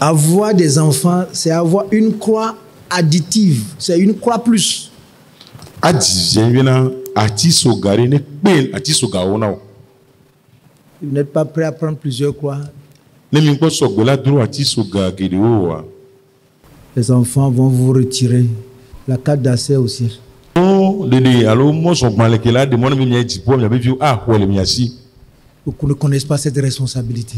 Avoir des enfants, c'est avoir une croix additive. C'est une croix plus. Vous n'êtes pas prêt à prendre plusieurs croix. Les enfants vont vous retirer la carte d'accès au ciel. Vous ne connaissez pas cette responsabilité.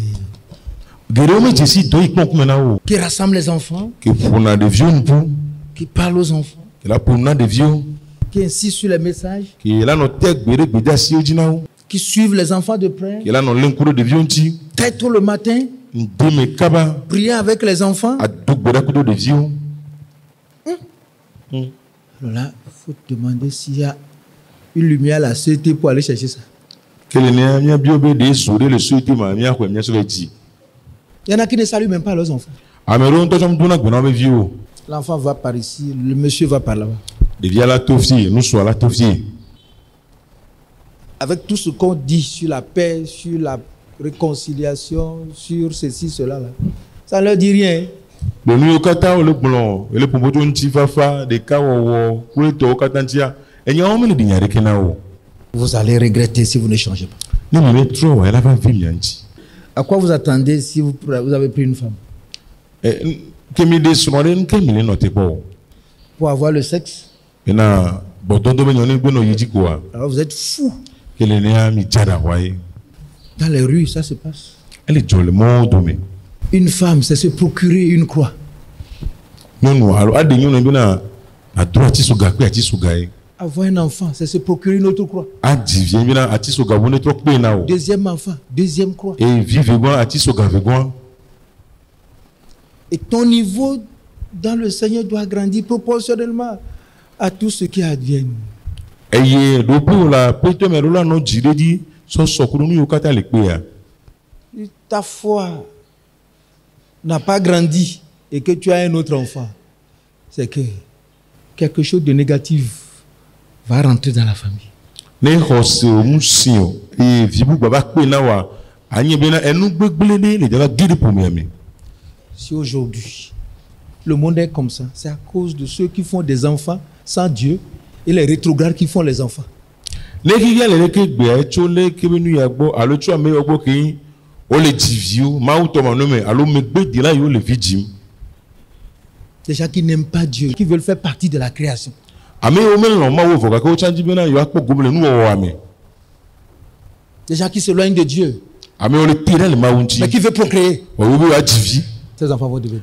Qui rassemble les enfants, qui parle aux enfants, qui insiste sur les messages, qui suivent les enfants de près, très tôt le matin, prier avec les enfants. Alors là, il faut demander s'il y a une lumière à la CT pour aller chercher ça. Il y en a qui ne saluent même pas leurs enfants. L'enfant va par ici, le monsieur va par là-bas. Avec tout ce qu'on dit sur la paix, sur la réconciliation, sur ceci, cela, là, ça ne leur dit rien. Vous allez regretter si vous ne changez pas. À quoi vous attendez si vous avez pris une femme? Pour avoir le sexe? Alors vous êtes fou. Dans les rues, ça se passe. Une femme, c'est se procurer une croix. Avoir un enfant, c'est se procurer une autre croix. Deuxième enfant, deuxième croix. Et ton niveau dans le Seigneur doit grandir proportionnellement à tout ce qui advient. Ta foi n'a pas grandi et que tu as un autre enfant, c'est que quelque chose de négatif va rentrer dans la famille. Si aujourd'hui le monde est comme ça, c'est à cause de ceux qui font des enfants sans Dieu et les rétrogrades qui font les enfants. Déjà qui n'aiment pas Dieu, qui veulent faire partie de la création. Déjà qui s'éloignent de Dieu, mais qui veulent procréer. Ces enfants vont devenir.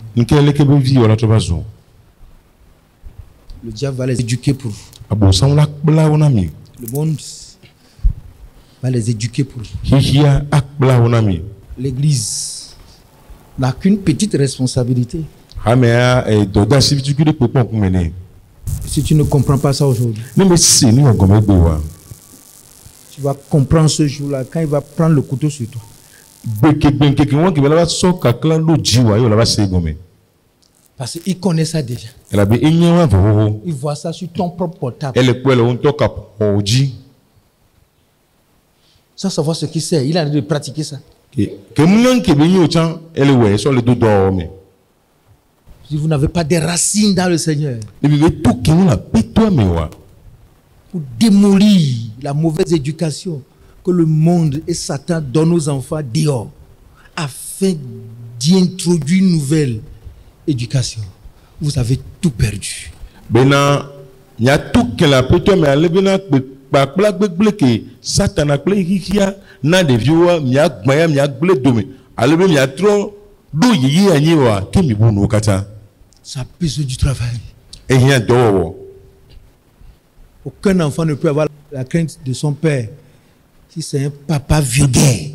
Le diable va les éduquer pour vous. Le monde va les éduquer pour vous. L'église n'a qu'une petite responsabilité. Si tu ne comprends pas ça aujourd'hui, tu vas comprendre ce jour-là quand il va prendre le couteau sur toi. Parce qu'il connaît ça déjà. Il voit ça sur ton propre portable. Sans savoir ce qu'il sait, il a envie de pratiquer ça. Si vous n'avez pas des racines dans le Seigneur, pour démolir la mauvaise éducation que le monde et Satan donnent aux enfants dehors, afin d'introduire une nouvelle éducation, vous avez tout perdu. Ça pèse du travail. Aucun enfant ne peut avoir la crainte de son père si c'est un papa vulgaire.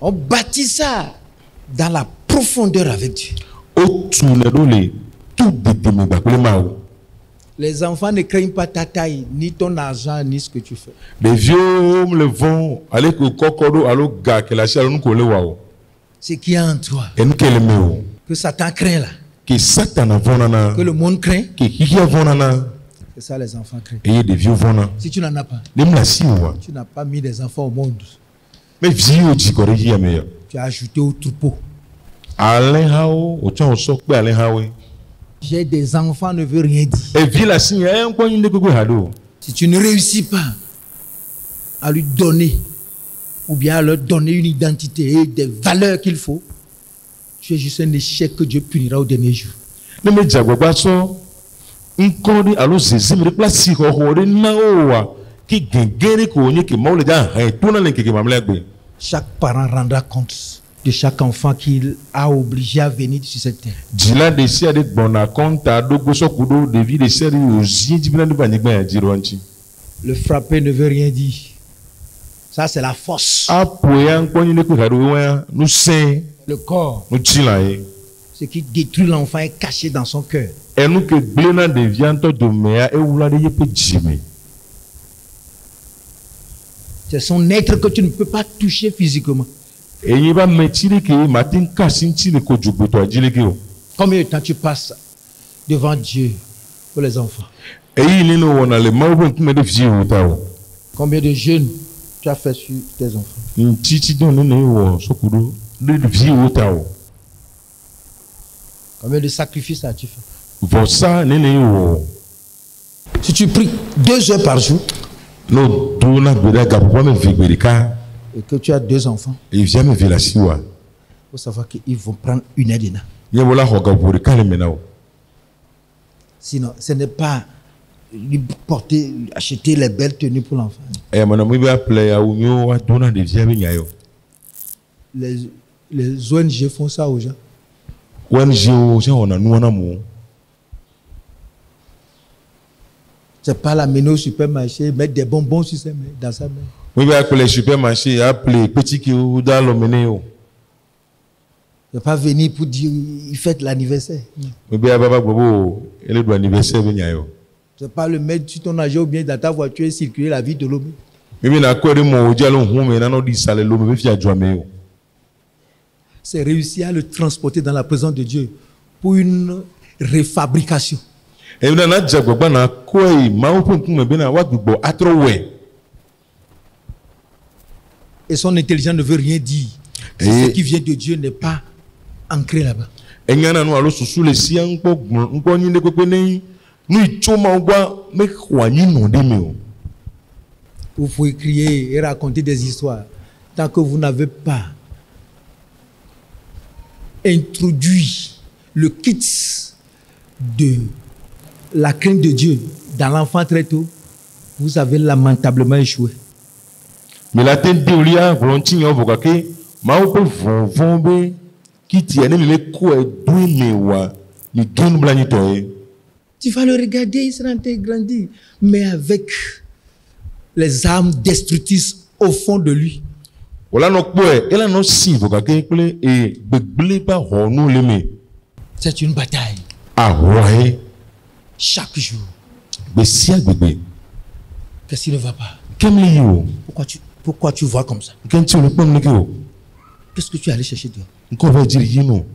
On bâtit ça dans la profondeur avec Dieu. Les enfants ne craignent pas ta taille, ni ton argent, ni ce que tu fais. Ce qui est en toi, que Satan craint là, que le monde craint, c'est C'est ça les enfants créent. Et des vieux vont. Si tu n'en as pas, Les mlassi ou tu n'as pas mis des enfants au monde. mais vieux du corrigi à meilleur. Tu as ajouté au troupeau. Alain Hao, au temps où sort Alain Hao. J'ai des enfants ne veut rien dire. Et vie la signe, un point une de hado. Si tu ne réussis pas à lui donner, ou bien à leur donner une identité et des valeurs qu'il faut, tu es juste un échec que Dieu punira au dernier jour. Ne me dites pas ça. Un corps alors c'est me place si on na owa qui gagne ko ni qui maule da tout na lenke ki mamle gbe. Chaque parent rendra compte de chaque enfant qu'il a obligé à venir sur cette terre. Dila de si ade bona konta do go so kudo de vie de série aux yeux du blanc de banigba ya dironchi. Le frapper ne veut rien dire. Ça c'est la force. Apoya nko ni ko hado wa nous saint Le corps, nous tilae. ce qui détruit l'enfant est caché dans son cœur. Et nous que blena de vianto de mea e wula de yepe jime. C'est son être que tu ne peux pas toucher physiquement. Et il va mettre que matin kasinti le ko jubuto ajile ke o. Combien de temps tu passes devant Dieu pour les enfants? Et il no wona le mawo nkume de vie o ta o. Combien de jeûnes tu as fait sur tes enfants? Ntiti don ne wo so kudo de vie o ta o. Combien de sacrifices as-tu fait? Vossa nene wo. Si tu pries 2 heures par jour No do na gbeda gapo me vigberika et que tu as 2 enfants, e via me vila siwa. il faut savoir qu'ils vont prendre 1 heure d'ena. Ye wala ho gapo ka le menao. Sinon, ce n'est pas lui porter, acheter les belles tenues pour l'enfant. E mana mu ba play ya unyo wa do na de via be nyayo. Les ONG font ça aux gens. Wan jeo je ona nuana mu. C'est pas l'amener au supermarché, mettre des bonbons sur ses mains, dans sa main. Mu ba play supermarché appeler petit ki ou da lo meneo. Ne pas venir pour dire il fête l'anniversaire. Mu ba baba bobo ele do anniversaire be nyayo. C'est pas le mettre sur ton argent ou bien dans ta voiture et circuler la vie de l'homme. Mimi na ko de mo je lo hu me na no di sale lo me fi adwa me o. C'est réussir à le transporter dans la présence de Dieu pour une réfabrication. Et na na jagbagba na ko e ma o pun me be na wa gbogbo atrowe. Et son intelligence ne veut rien dire. Si ce qui vient de Dieu n'est pas ancré là-bas. Enyana no alo susu le si nko nyi ne pepe nei nu ichoma ogba me kwani no de me o. Vous pouvez crier et raconter des histoires tant que vous n'avez pas introduit le kit de la crainte de Dieu dans l'enfant très tôt, vous avez lamentablement échoué. Mais la tête de Olia, volontiers, on va que ma ou peut vomber qui tient me ko e doué me wa ni don blanito e. Tu vas le regarder, il sera en train de grandir, mais avec les armes destructrices au fond de lui. Voilà no ko e ela no si voka ke ple e begle ba honu le me. C'est une bataille. Ah ouais. Chaque jour. Be si agbegbe. Qu'est-ce qui ne va pas? Kemli yo. Pourquoi tu vois comme ça? Kenti le pom ne ko. Qu'est-ce que tu es allé chercher dehors? Nko va dire yino.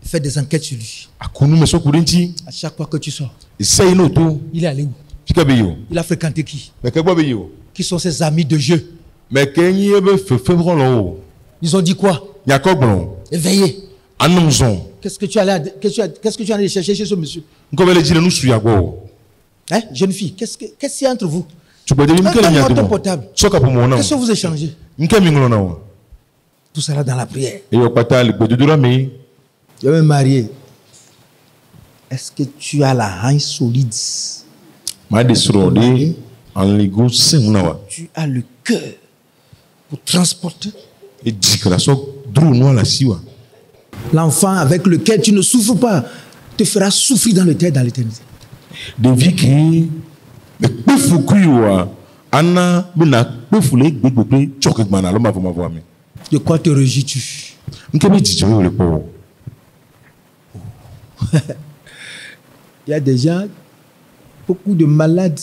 Fais des enquêtes sur lui. Akonu me so kurinti. À chaque fois que tu sors, Essaye no to. il est allé où? Fika be yo. Il a fréquenté qui? Mais que be yo. Qui sont ses amis de jeu? Mais kenyi e be fefe lo. Ils ont dit quoi? Yakogbon. Éveillé. Annonçons. Qu'est-ce que tu es allé chercher chez ce monsieur? Nko be le dire nous suya go. Hein? Jeune fille, qu'est-ce qu'il y a entre vous? Tu peux dire Donne-moi ton portable. Soka pour mon Qu'est-ce que vous échangez? Tout ça là dans la prière. Et au patal, Je vais me marier. Est-ce que tu as la haine solide? Tu as le cœur pour transporter. L'enfant avec lequel tu ne souffres pas te fera souffrir dans le terre dans l'éternité. De quoi te réjouis-tu? Il y a des gens, beaucoup de malades,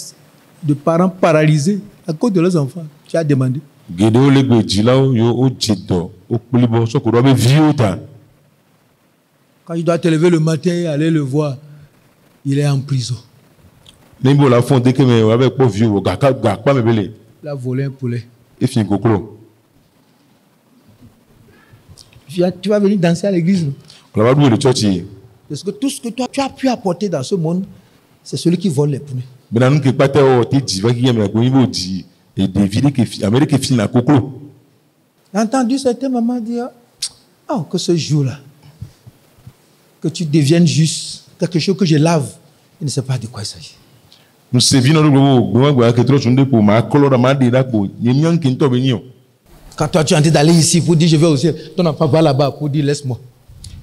de parents paralysés à cause de leurs enfants. Tu as demandé. Quand il doit te lever le matin et aller le voir, il est en prison. Nimbo la fond dès que me avec pas vieux gaka pas me belé. Il a volé un poulet. Et fin koklo. Tu vas venir danser à l'église. On va louer le church. Parce que tout ce que toi tu as pu apporter dans ce monde, c'est celui qui vole les poulets. Mais nous que pas te ti diva qui me ko niveau di et David que Amérique fin na koklo. J'ai entendu certaines mamans dire oh que ce jour-là que tu deviennes juste quelque chose que je lave, je ne sais pas de quoi il s'agit. Nous sévino le que trop chunde pour ma colora ma de dako nyen kin to benio. Quand toi tu es en train d'aller ici pour dire je vais au ciel, toi n'as pas voir là-bas pour dire laisse-moi.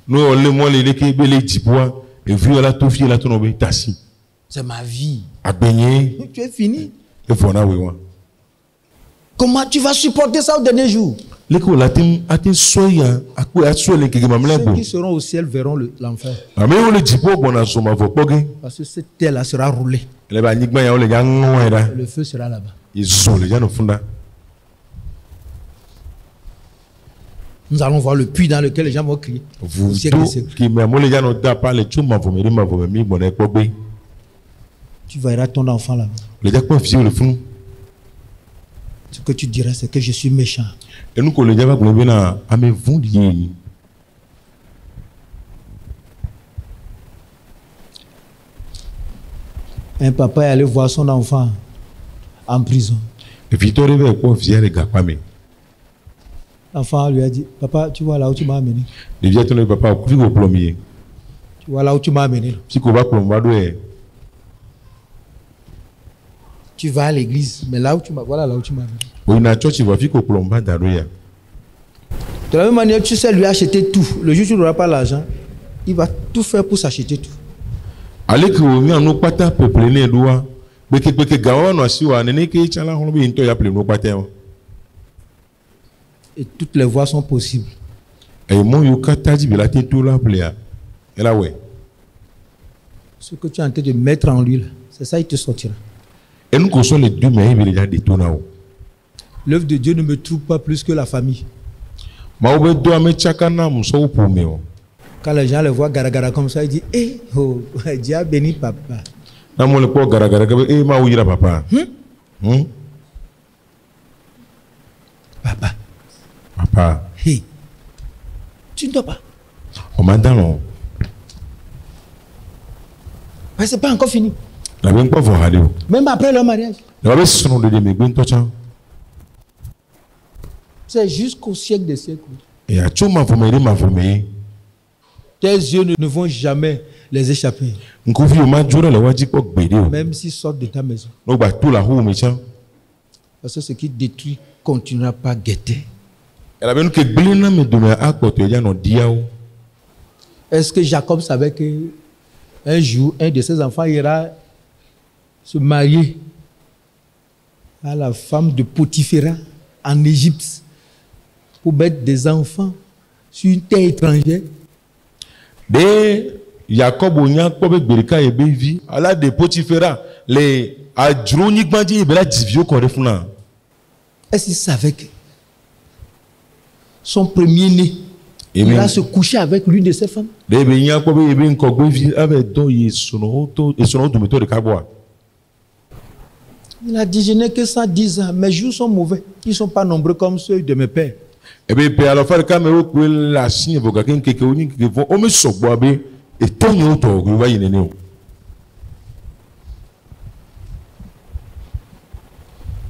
Nous on le moi les que belé dipoa et vu la to fi la to no be tasi. C'est ma vie. A baigner. Tu es fini. Et voilà oui moi. Comment tu vas supporter ça au dernier jour? L'école atin soya à quoi à soya les que mamla Ceux bo. qui seront au ciel verront l'enfer. Mais on le dipo bon na soma vo poge. Parce que cette terre-là sera roulée. Le ba nigba ya o le ga ngoera. Le feu sera là-bas. Ils ont les gens no funda. Nous allons voir le puits dans lequel les gens vont crier. Vous qui me mo les gens no da pas les chuma vo mi bon e pobe. Tu verras ton enfant là. Les gens quoi vieux le fou. Ce que tu diras, c'est que je suis méchant. Et nous qu'on les gens va glober na a me vont lier. Un papa est allé voir son enfant en prison. Et puis toi rêve quoi vieux les gars pas mais. L'enfant lui a dit, papa, tu vois là où tu m'as amené. Les vieux ton papa puis au plombier. Tu vois là où tu m'as amené. Si qu'on va plombado et tu vas à l'église, mais là où tu m'as, voilà là où tu m'as amené. oui na church va fi ko plomba daroya. De la même manière, tu sais lui acheter tout. Le jour où tu n'auras pas l'argent, il va tout faire pour s'acheter tout. Allez que on a nos pata peuplé né doa. Beke gawa no asiwa nene ke chala hono bi into ya ple no pata. Et toutes les voies sont possibles. Et mon yo kata di bila te tout la plea. Et là ouais. Ce que tu es en train de mettre en lui, c'est ça, il te sortira. Et nous qu'on soit les deux mais il y a des tonao. L'œuvre de Dieu ne me trouve pas plus que la famille. Ma obe do ame chakana muso pour me. Quand les gens le voient gara comme ça, ils disent eh oh, Dieu a béni papa. Na mo le po gara ke ma uyira papa. Papa. Papa. Hey. Tu ne dois pas. O mandano. Mais c'est pas encore fini. La bien pas voir aller. Même après leur mariage. La ba sono de me gben to chan. C'est jusqu'au siècle des siècles. Et a choma ma formé. Tes yeux ne vont jamais les échapper. Nkufi o ma jura le waji ko gbede o. Même s'ils sortent de ta maison. No ba tout la hu me chan. Parce que ce qui détruit continuera pas à guetter. Elle a bien que blina me donner à côté ya no diao. Est-ce que Jacob savait que un jour un de ses enfants ira se marier à la femme de Potiphéra en Égypte pour mettre des enfants sur une terre étrangère? De Jacob onya ko be berika e be vi ala de Potifera les adroni gbandi e be la divio ko refuna. Est-ce qu'il savait que son premier-né ira se coucher avec l'une de ses femmes? De be nya ko be nko gbe vi avec do yesono do meto de kaboa. Il a dit, je n'ai que 110 ans, mes jours sont mauvais. Ils ne sont pas nombreux comme ceux de mes pères. Et bien, alors, faire quand même la signe, vous avez quelqu'un qui vont au monsieur Boabe et tant d'autres, vous voyez, néné.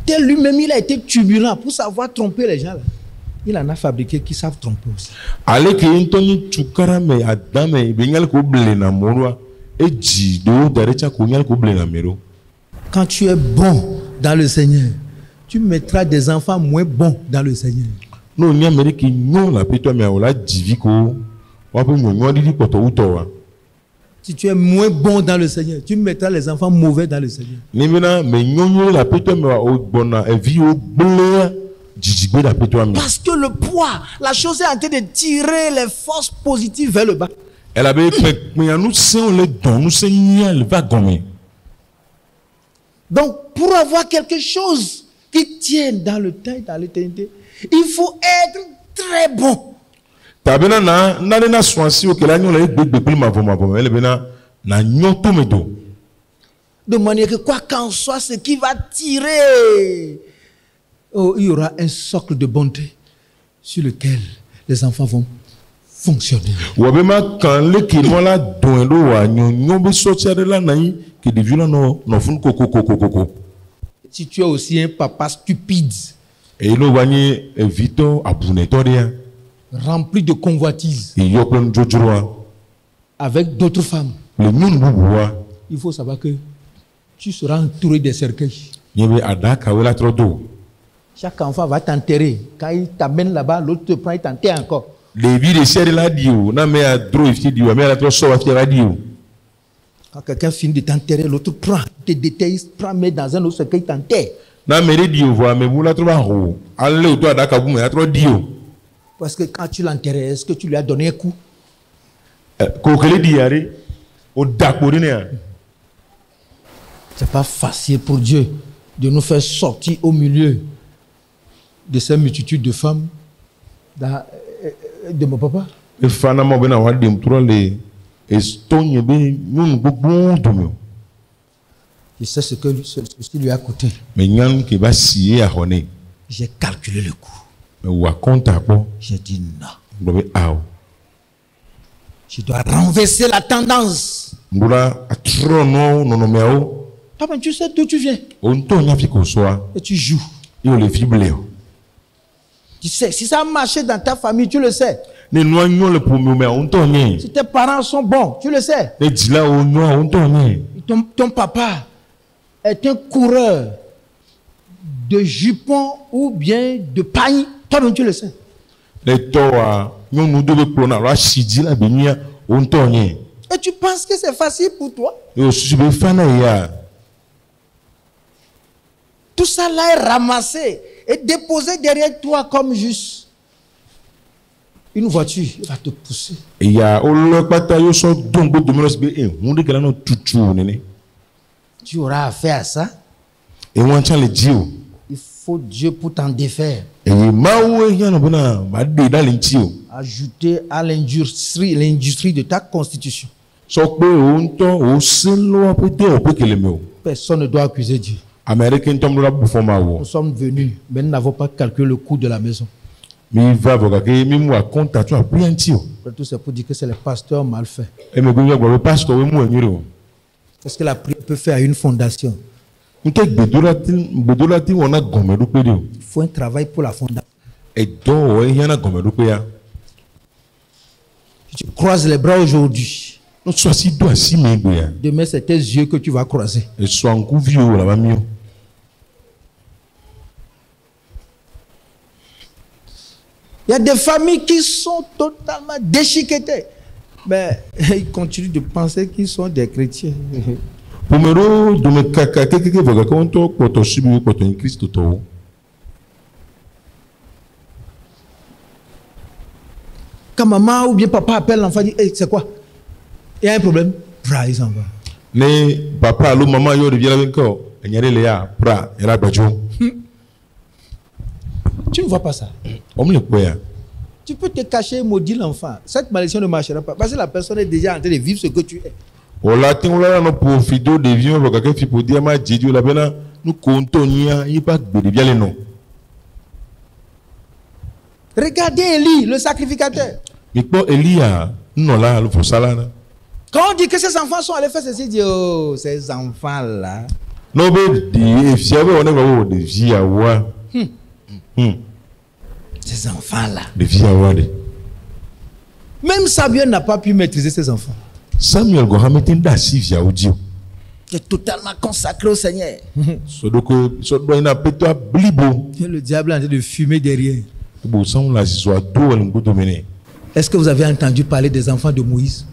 Tel lui-même, il a été turbulent pour savoir tromper les gens. Là. Il en a fabriqué qui savent tromper aussi. Allez, que Anthony Chukara, mais Adam, et Bengal Koble na Moroa, et Jido, Darecha Konyal Koble na Mero. Quand tu es bon dans le Seigneur, tu mettras des enfants moins bons dans le Seigneur. Non, ni Amérique, non, la pétoie, mais on l'a diviko. Si tu es moins bon dans le Seigneur, tu mettras les enfants mauvais dans le Seigneur. Parce que le poids, la chose est en train de tirer les forces positives vers le bas. Elle avait donc, pour avoir quelque chose qui tienne dans le temps et dans l'éternité, il faut être très bon. De manière que quoi qu'en soit, ce qui va tirer, oh, il y aura un socle de bonté sur lequel les enfants vont fonctionner. Wabema kan leki mola doendo wa nyonyo be sortir la nai que de violent no fun koko. Si tu es aussi un papa stupide, Et lo wani evito abunetoria rempli de convoitise, et yoplan jojroa avec d'autres femmes, le nyun bubuwa il faut savoir que tu seras entouré des cercueils. yebe adaka wela trodo. Chaque enfant va t'enterrer. Quand il t'amène là-bas, l'autre te prend, il t'enterre encore. Les vies de serre la dio na me a dro ifti dio me a tro so wa radio. Quand quelqu'un finit de t'enterrer, l'autre prend, te détaille, prend, met dans un autre cercueil, t'enterre. Na me dio voa me bula tro ba ho. Alle o to adaka bu me a tro dio. Parce que quand tu l'enterrais, est-ce que tu lui as donné un coup? Ko kele diare o dakorine. C'est pas facile pour Dieu de nous faire sortir au milieu de ces multitudes de femmes de mon papa. E fana mo bena wa dem tro le estonye be nyun gbogbo do me. Je sais ce qui lui a coûté. Mais nyan ke ba sié a honé. J'ai calculé le coût. Mais wa compta po. J'ai dit non. Dobe aw. Je dois renverser la tendance. Mbula atro no meo. Papa, tu sais d'où tu viens. On to nya fi ko soa. Et tu joues. Yo le fibleo. Tu sais, si ça a marché dans ta famille, tu le sais. Ne no nyo le pomo me on to nye. Si tes parents sont bons, tu le sais. Ne dila o no on to nye. Ton papa est un coureur de jupons ou bien de pagne. Toi-même, tu le sais. Le to wa nyo nu do be plona la shiji la benia on to nye. Et tu penses que c'est facile pour toi? Yo su be fana ya. Tout ça là est ramassé et déposé derrière toi comme juste une voiture. Il va te pousser. E ya o lo pata yo so dongo do menos be hunde kala no tutu nene. Tu auras affaire à ça. E wan chan le dio. Il faut Dieu pour t'en défaire. E mawo e yana bona ba de da lentio. Ajouter à l'industrie de ta constitution. So pe on to o selo apete o pe kele me o. Personne ne doit accuser Dieu. Américain tombe la bouffoma wo. Nous sommes venus, mais nous n'avons pas calculé le coût de la maison. Mi va voka ke mi mo compta tu a pliantio. Tout c'est pour dire que c'est le pasteur mal fait. E me go gbo pastor we mo enyiro. Parce que la prière peut faire une fondation. Nte gbedola ti wona gome do pe de o. Il faut un travail pour la fondation. E do o e yana gome do pe ya. Si tu croises les bras aujourd'hui, No so si do asi me gbe ya. demain c'est tes yeux que tu vas croiser. E so anku vio la ba mi o. Il y a des familles qui sont totalement déchiquetées. Mais ils continuent de penser qu'ils sont des chrétiens. Pomero do me kaka keke voka ko to poto sibi poto in Christ to. Quand maman ou bien papa appelle l'enfant, dit hey, c'est quoi? Il y a un problème. Bra, il s'en va. Ne papa lo maman yo de viens avec ko. Enyare le ya pra era gbajo. Tu ne vois pas ça. On me le quoi. Tu peux te cacher et maudire l'enfant. Cette malédiction ne marchera pas. Parce que la personne est déjà en train de vivre ce que tu es. O la tin la no profido de vion voka ke fi podia ma jeju la bena nu kontonia yi pa gbe de bien le non. Regardez Élie, le sacrificateur. Mi po Elia non la lo fosala. Quand on dit que ces enfants sont allés faire ceci, dit oh, ces enfants-là. No be di efia be on go de via wa. Ces enfants-là. De via wa de. Même Samuel n'a pas pu maîtriser ses enfants. Samuel go hametin da si via odio. Tu es totalement consacré au Seigneur. So do ina peto blibo. Et le diable est en train de fumer derrière. Bo son la si so do wal ngodo mene. Est-ce que vous avez entendu parler des enfants de Moïse?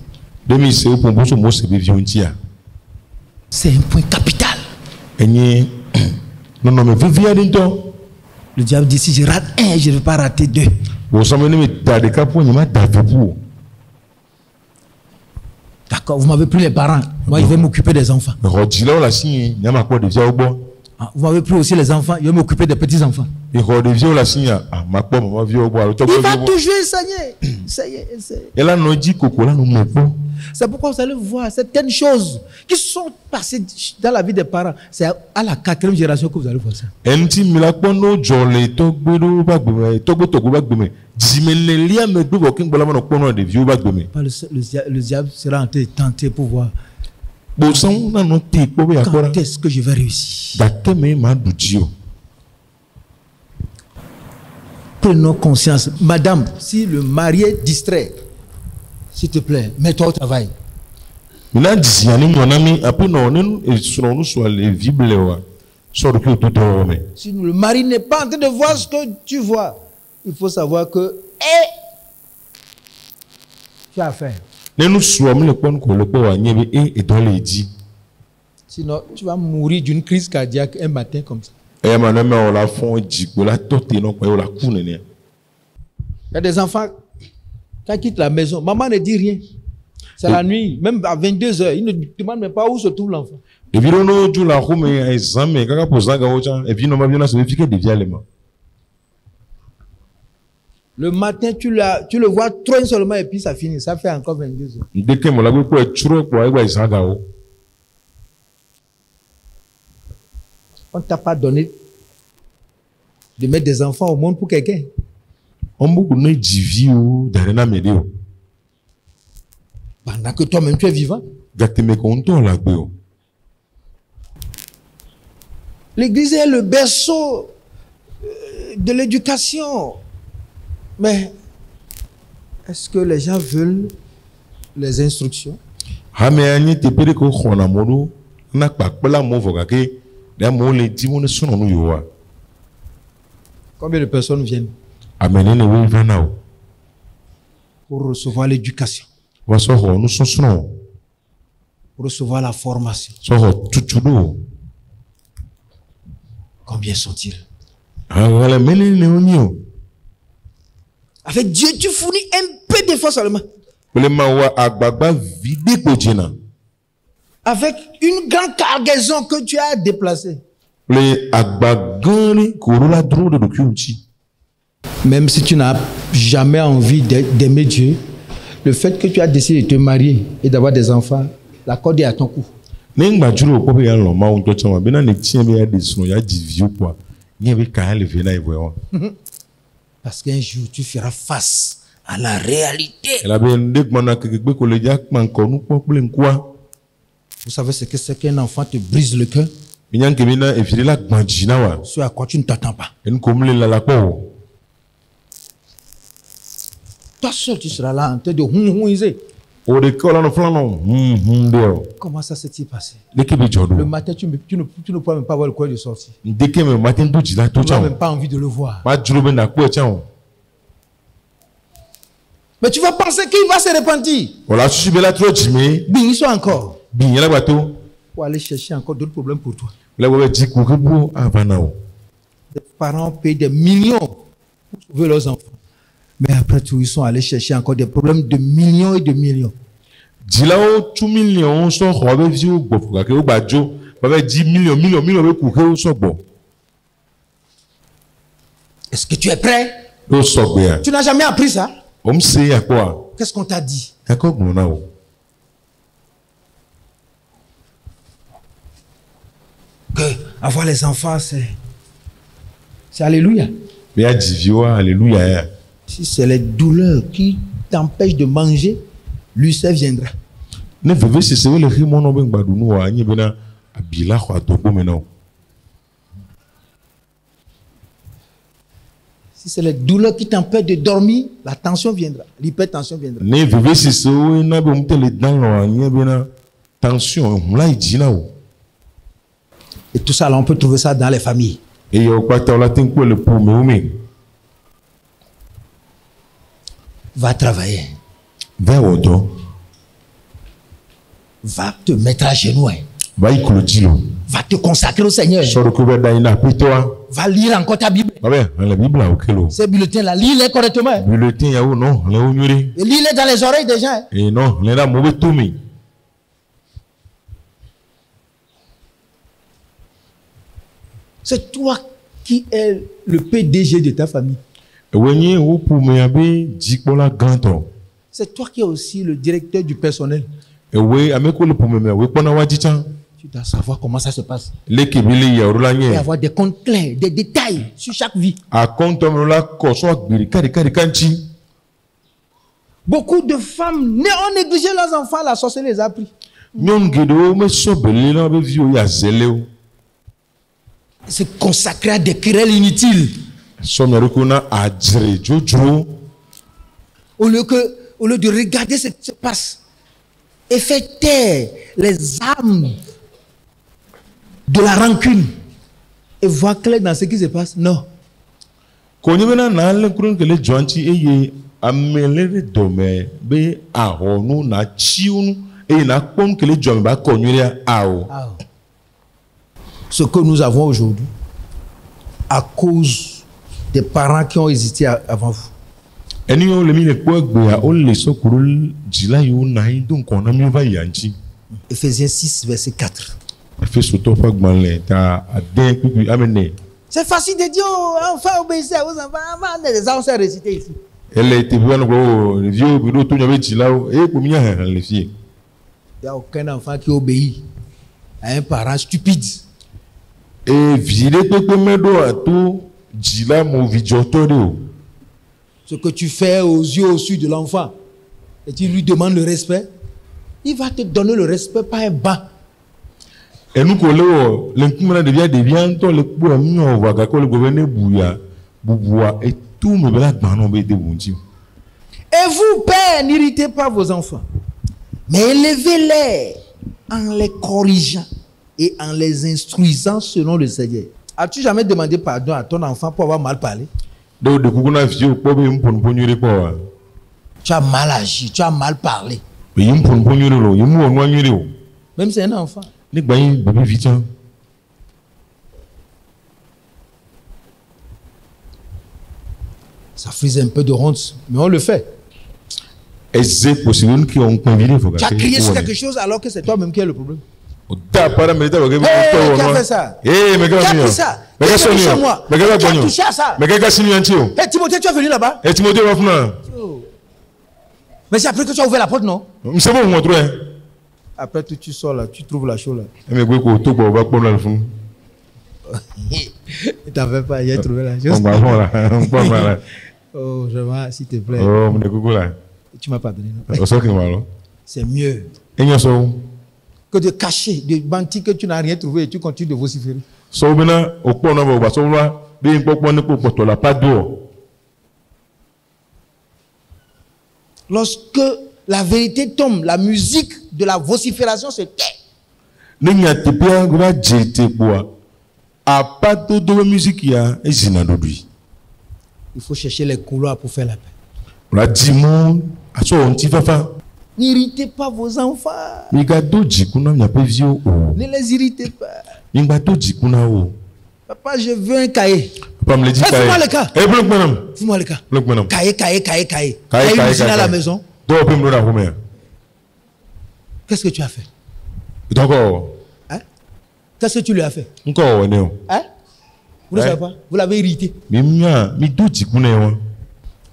Demi se o pombo so mo se be viontia. C'est un point capital. Enye non mais vivia dinto. Le diable dit si je rate un, je ne vais pas rater deux. Bo so me ta de capo ni ma da febu. D'accord, vous m'avez pris les parents. Moi, je vais m'occuper des enfants. Rodila la si nyama ko de via obo. Ah, vous m'avez pris aussi les enfants, je vais m'occuper des petits-enfants. Et quand on vient la signe, ah, ma pomme, ma vie au bois, le top. Il va toujours essayer. Et là, nous dit coco, là, nous ne pas. C'est pourquoi vous allez voir certaines choses qui sont passées dans la vie des parents. C'est à la 4e génération que vous allez voir ça. Enti milakpono jole togbedo bagbeme togbo bagbeme jimenelia medbo bokin bolama no pono de vieux bagbeme. Le diable sera en train de tenter pour voir Bosan na no te ko be akora. quand est-ce que je vais réussir. Dateme ma dudio. Prenons conscience. Madame, si le marié distrait, s'il te plaît, mets-toi au travail. Mina disiani monami apeno nenu e suno no so le viblewa. So do tout dorme. Si le mari n'est pas en train de voir ce que tu vois, il faut savoir que tu as affaire. Nenu suam le pon ko le pe wa nyebe e don le di. Sinon, tu vas mourir d'une crise cardiaque un matin comme ça. E maname o la fon jigbo la tote no ko la kunene. Il y a des enfants, quand ils quittent la maison, maman ne dit rien. C'est la nuit, même à 22h, ils ne demandent même pas où se trouve l'enfant. Et puis, on joue la roue, mais examen, quand on pose la gauche, et puis, on va bien se vérifier des vialements. Le matin, tu le vois trop seulement et puis ça finit. Ça fait encore 22h. Dès que mon labour peut être trop, pour aller voir les On ne t'a pas donné de mettre des enfants au monde pour quelqu'un. On beaucoup de divio, d'arena médio. Pendant que toi-même tu es vivant. L'église est le berceau de l'éducation. Mais est-ce que les gens veulent les instructions? Combien de personnes viennent pour recevoir l'éducation? Pour recevoir la formation. Combien sont-ils? Avec Dieu, tu fournis un peu d'effort seulement. Avec une grande cargaison que tu as déplacée. Même si tu n'as jamais envie d'aimer Dieu, le fait que tu as décidé de te marier et d'avoir des enfants, la corde est à ton cou. Parce qu'un jour, tu feras face à la réalité. Vous savez ce que c'est qu'un enfant te brise le cœur? Ce à quoi tu ne t'attends pas. Toi seul, tu seras là en train de houhouiser. Comment ça s'est-il passé? Le matin, tu ne pourras même pas voir le courage de sortir. Tu n'as même pas envie de le voir. Mais tu vas penser qu'il va se repentir. Ils sont encore. Pour aller chercher encore d'autres problèmes pour toi. Les parents payent des millions pour sauver leurs enfants. Mais après tout, ils sont allés chercher encore des problèmes de millions et de millions. Est-ce que tu es prêt? Tu n'as jamais appris ça? Qu'est-ce qu'on t'a dit? Que avoir les enfants, c'est alléluia. Si c'est les douleurs qui t'empêchent de manger, l'ulcère viendra. Si c'est les douleurs qui t'empêchent de dormir, la tension viendra, l'hypertension viendra. Et tout ça, là, on peut trouver ça dans les familles. Va travailler. Va te mettre à genoux. Va te consacrer au Seigneur. Va lire encore ta Bible. Ces bulletins-là, lis-les correctement. Et lis-les dans les oreilles des gens. C'est toi qui es le PDG de ta famille. Ewenye wo pume abe jikpola ganto. C'est toi qui es aussi le directeur du personnel. Ewe ameko le pume me we pona wajichan. Tu dois savoir comment ça se passe. Lekebele ya orulanye. Et avoir des comptes clairs, des détails sur chaque vie. A compte la koso agbiri kari kanchi. Beaucoup de femmes ont négligé leurs enfants, la sorcellerie les a pris. Nyon gedo me sobele na be vio ya zeleo. Se consacrer à des querelles inutiles. Somerukuna adjre jojo. Au lieu de regarder ce qui se passe et faire taire les âmes de la rancune et voir clair dans ce qui se passe. Non. Konyemena na le kurun kele joanchi eye amele dome be ahonu na chiunu eye na pom kele jome ba konyuria ao. Ce que nous avons aujourd'hui, à cause des parents qui ont hésité avant vous. Eniyo le mi le po egbe ya o le sokuru jila yo na indun kona mi va yanchi. Ephésiens 6 verset 4. C'est facile de dire enfin obéissez aux enfants, les enfants réciter ici. Elle était bien le vieux bureau tout n'avait dit là et pour mieux les filles. Il n'y a aucun enfant qui obéit à un parent stupide. Et virer tout medo à tout jila mo vidiotorio. Ce que tu fais aux yeux au-dessus de l'enfant et tu lui demandes le respect, il va te donner le respect par un bas. Et nous collons l'incumana devient ton le pour un vaga que le gouvernement bouya et tout me bela dans de bunti. Et vous, pères, n'irritez pas vos enfants, mais élevez-les en les corrigeant et en les instruisant selon le Seigneur. As-tu jamais demandé pardon à ton enfant pour avoir mal parlé? Tu as mal agi, tu as mal parlé. Même c'est un enfant. Ça faisait un peu de honte, mais on le fait. Tu as crié sur quelque chose alors que c'est toi-même qui as le problème. Qui a fait ça? Qui a pris ça? Qui a touché moi? Qui a touché à ça? Timothée, tu es venu là-bas? Mais c'est après que tu as ouvert la porte, non? Après tu sors là, tu trouves la chose là. Ne t'en fais pas, j'ai trouvé la chose. Oh, je vais, s'il te plaît. Tu m'as pardonné, non? C'est mieux que de cacher, de mentir que tu n'as rien trouvé et tu continues de vociférer. Lorsque la vérité tombe, la musique de la vocifération se tait. Il faut chercher les couloirs pour faire la paix. N'irritez pas vos enfants. Ne les irritez pas. Papa, je veux un cahier. Fais-moi le cas. Fais-moi le cas. Cahier. Cahier à la maison. Qu'est-ce que tu as fait? Hein? Qu'est-ce que tu lui as fait? Hein? Vous ne savez pas? Vous l'avez irrité.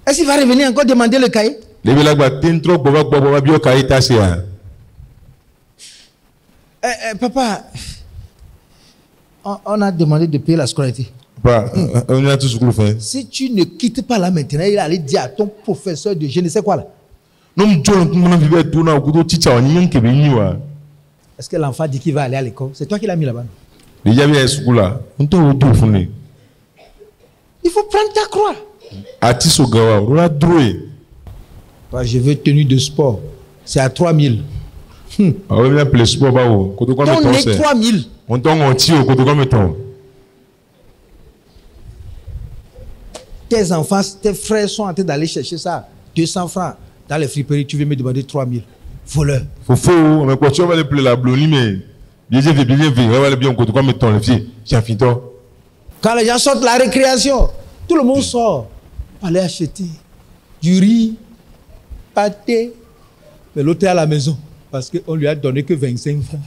Est-ce qu'il va revenir encore demander le cahier? Papa, on a demandé de payer la scolarité. Si tu ne quittes pas là maintenant, il allait dire à ton professeur de je ne sais quoi là. Est-ce que l'enfant dit qu'il va aller à l'école? C'est toi qui l'as mis là-bas. Il faut prendre ta croix. Je veux tenue de sport. C'est à 3000. Ton est 3000. Tes enfants, tes frères sont en train d'aller chercher ça. 200 francs dans les friperies. Tu veux me demander 3000. Voleur. Quand les gens sortent de la récréation, tout le monde sort. Aller acheter du riz, pâté. Mais l'autre est à la maison parce qu'on lui a donné que 25 francs.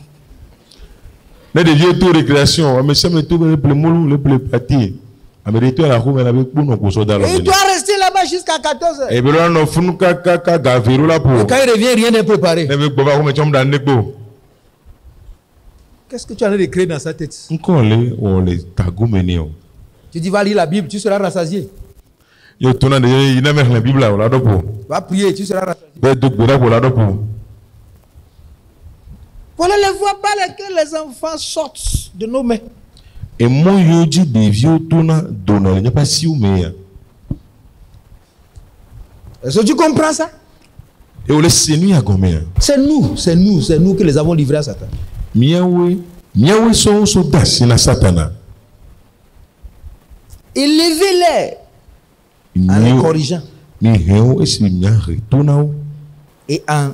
Ne devient tout récréation. Mais ça me tout le moulou, le parti. Américain la roue, la pour nous pour soda. Et il doit rester là-bas jusqu'à 14 heures. Et bien là, nous faisons gaveru là pour. Et quand il revient, rien n'est préparé. Qu'est-ce que tu as envie de créer dans sa tête? Tu dis, va lire la Bible, tu seras rassasié. Va prier, tu seras rassasié. Voilà les voies par lesquelles les enfants sortent de nos mains. Et moi, je dis des vieux tournants donnant, il n'y a pas si ou mais. Est-ce que tu comprends ça? Et on laisse nuit à combien? C'est nous que les avons livrés à Satan. Miaoué sont soldats, c'est la Satana. Élevez-les en les corrigeant et en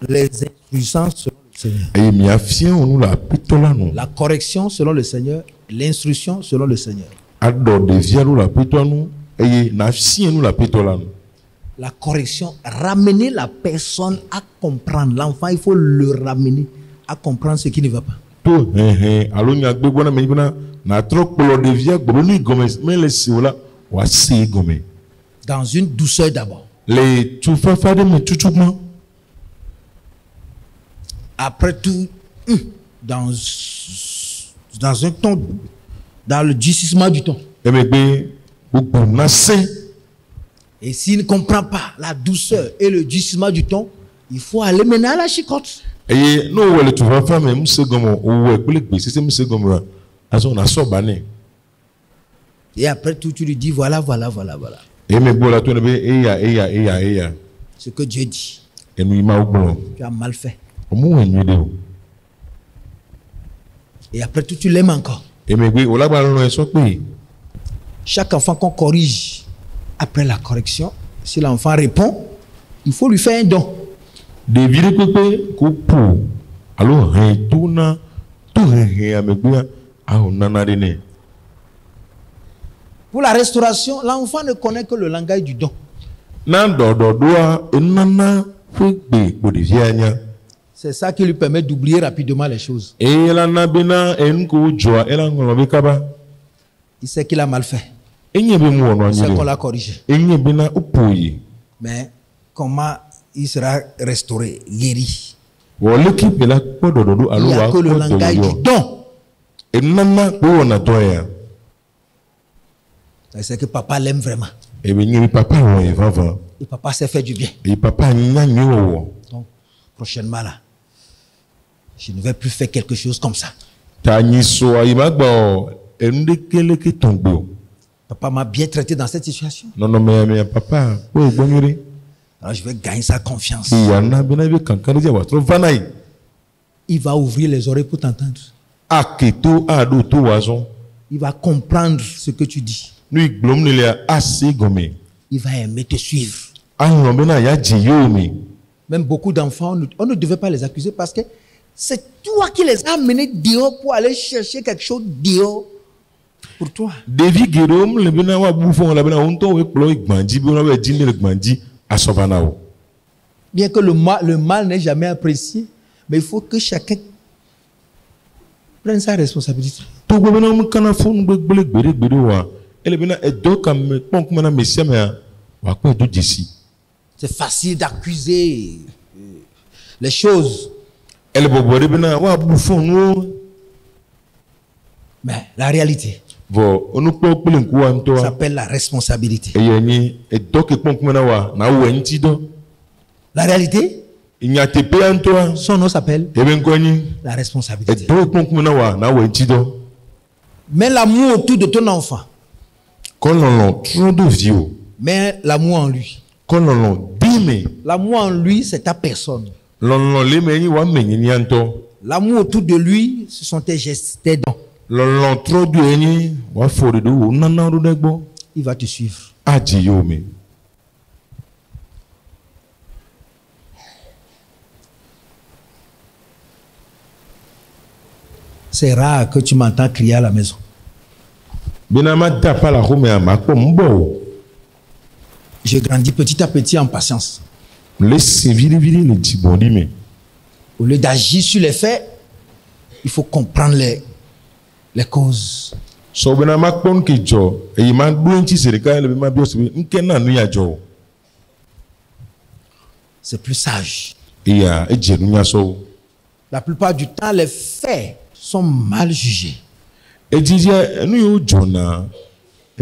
les instruisant selon le Seigneur. La correction selon le Seigneur, l'instruction selon le Seigneur. La correction, ramener la personne à comprendre. L'enfant, il faut le ramener à comprendre ce qui ne va pas. Dans une douceur d'abord. Après tout, dans un ton, dans le durcissement du ton. Et s'il ne comprend pas la douceur et le durcissement du ton, il faut aller mener à la chicotte. Et après tout, tu lui dis voilà. Ce que Dieu dit. Tu as mal fait. Et après tout, tu l'aimes encore. Chaque enfant qu'on corrige, après la correction, si l'enfant répond, il faut lui faire un don. Pour la restauration, l'enfant ne connaît que le langage du don. C'est ça qui lui permet d'oublier rapidement les choses. Il sait qu'il a mal fait. Il sait qu'on l'a corrigé. Mais comment il sera restauré, guéri? Il n'y a que le langage du don. C'est que papa l'aime vraiment. Et papa sait faire du bien. Donc, prochainement là, je ne vais plus faire quelque chose comme ça. Papa m'a bien traité dans cette situation. Alors je vais gagner sa confiance. Il va ouvrir les oreilles pour t'entendre. Il va comprendre ce que tu dis. Il va aimer te suivre. Même beaucoup d'enfants, on ne devait pas les accuser parce que c'est toi qui les as amenés dehors pour aller chercher quelque chose dehors pour toi. Bien que le mal n'est jamais apprécié, mais il faut que chacun prenne sa responsabilité. C'est facile d'accuser les choses. Mais la réalité s'appelle la responsabilité. La réalité, son nom s'appelle la responsabilité. Mets l'amour autour de ton enfant. Mets l'amour en lui. L'amour en lui, c'est ta personne. L'amour autour de lui, ce sont tes gestes, tes dons. Il va te suivre. C'est rare que tu m'entends crier à la maison. Je grandis petit à petit en patience. Au lieu d'agir sur les faits, il faut comprendre les causes. So bena ma kpɔn ke dzɔ eye ma ɖo ŋuti serika le be ma biɔ se be nke na nu ya dzɔ. C'est plus sage. Eya edze nunya sɔwo. La plupart du temps, les faits sont mal jugés. Edzidze nu yiwo dzɔna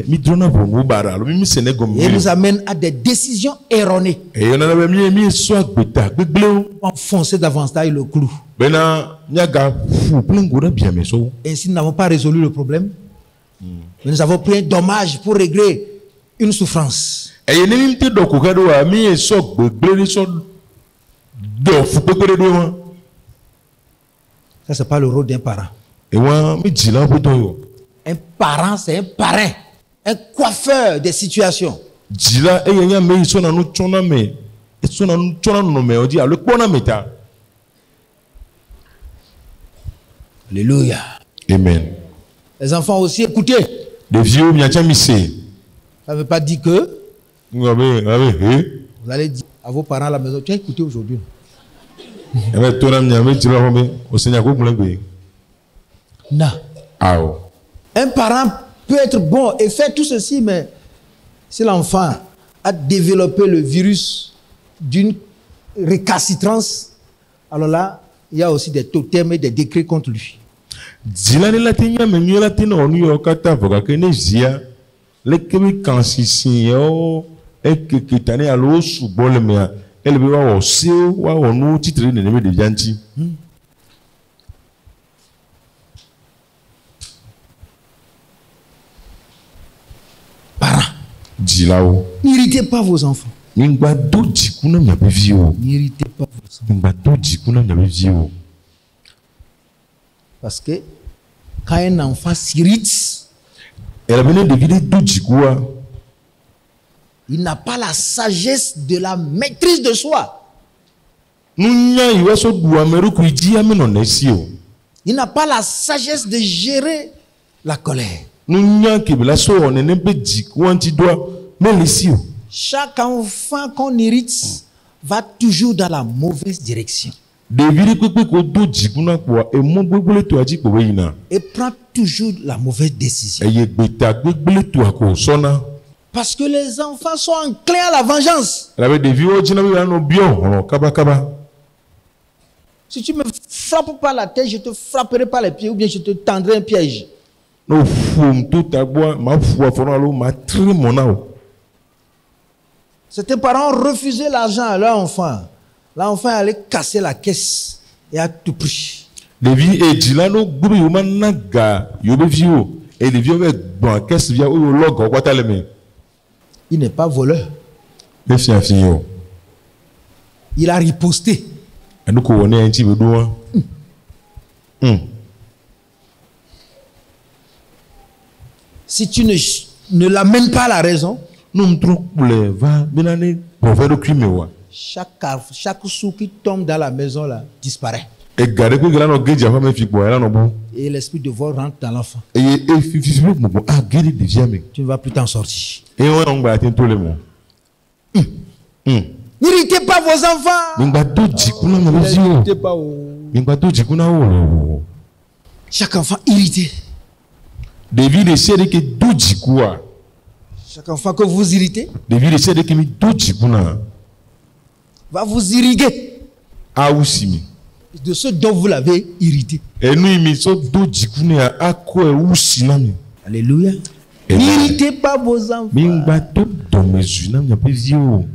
mi drɔna ʋɔnu bara alo mi sene gɔme. Et nous amène à des décisions erronées. Eye nana be mi sɔ agbeta gbegblẽwo. Enfoncer davantage le clou. Bena miaga ƒu kple ŋgo ɖe biame sɔwo. Ainsi, nous n'avons pas résolu le problème. Mais nous avons pris un dommage pour régler une souffrance. Eye ne mi te ɖɔ ko xe ɖo wa mi sɔ gbegblẽ ɖe sɔ ɖɔ fukpekpe ɖe ɖo wa. Ça, c'est pas le rôle d'un parent. Ewa mi dzila ƒe dɔ yo. Un parent, c'est un parrain, un coiffeur des situations. Dzila eye nya me yi sɔna nu tsɔna me, esɔna nu tsɔna nɔnɔme wo dzi alo kpɔna me ta. Alléluia. Amen. Les enfants aussi, écoutez. Ɖeviwo miatsa mi se. Ça ne veut pas dire que Nga be vous allez dire à vos parents à la maison, tu as écouté aujourd'hui. ebe to na mia be dzila ho be o se nya ko gblẽ gbe. Non. Awo. Un parent peut être bon et faire tout ceci, mais si l'enfant a développé le virus d'une récalcitrance, alors là, il y a aussi des totems et des décrets contre lui. Dzila ne la te nya me nyuie la te na nu yo kata vɔ gake ne zia le ke be kansisi yo ekeke ta ne alo sugbɔ le mea ele be wa wɔ sewo wa wɔ nu titre ne be ɖevia ŋuti. Parents, Dzilawo. n'irritez pas vos enfants. Mingba do dziku na miaƒe viwo. N'irritez pas vos enfants. Mingba do dziku na miaƒe viwo. Parce que quand un enfant s'irrite, Ela be ne ɖevi ɖe do dzikua, il n'a pas la sagesse de la maîtrise de soi. nunya yi wa sɔ ɖu ame ɖokui dzi amenɔ ne si o. Il n'a pas la sagesse de gérer la colère. Nunya ke be la sɔ wɔ nene be dzikua ŋuti doa mele si o. Chaque enfant qu'on irrite va toujours dans la mauvaise direction Ɖevi ɖe kpekpe ko do dziku na kpoa emɔ gbegble toa dzi kpo be yina. et prend toujours la mauvaise décision. Eye gbeta gbegble toa ko sɔna. Parce que les enfants sont enclins à la vengeance. Elabe ɖeviwo dzina be yeanɔ biɔ hlɔ̃ kabakaba. Si tu me frappes par la tête, je te frapperai par les pieds ou bien je te tendrai un piège. Ne ƒom to tagbɔa ma ƒu afɔ na alo ma tre mɔ na o. Certains parents ont refusé l'argent à leur enfant. L'enfant est allé casser la caisse et a tout pris. Ɖevi edzila no gbe be yewo ma na ga yewo be viwo eye ɖeviwo be gbɔn akesi via wo lɔ gawo kpata le me. Il n'est pas voleur. Be fiafi o. Il a riposté. Enu ko wɔ ne ya ŋuti be ɖo wa. Si tu ne l'amènes pas à la raison, Nu trɔ kplɔe va bena ne gbɔvɛ ɖokui me wa. chaque sou qui tombe dans la maison là disparaît. Ega ɖe kpe la nɔ ge dziaƒe me fi kpoa ela nɔ bo. Et l'esprit de vol rentre dans l'enfant. Eye efifi be gbogbo age ɖe ɖevia me. Tu ne vas plus t'en sortir. Eye wɔn ŋgba ate to le mo. N'irritez pas vos enfants. Mingba do dziku na me viwo. N'irritez pas. Mingba do dziku na wo o. Chaque enfant irrité. Ɖevi ɖe sia ɖe ke do dzikua. Chaque enfant que vous irritez Ɖevi ɖe sia ɖe ke mi do dziku na. va vous irriguer Awu si mi. de ce dont vous l'avez irrité. Enu yi mi sɔ do dziku ne ya akɔe wu si na mi. Alléluia. Amen. N'irritez pas vos enfants. Mingba do dɔmezui na miaƒe viwo.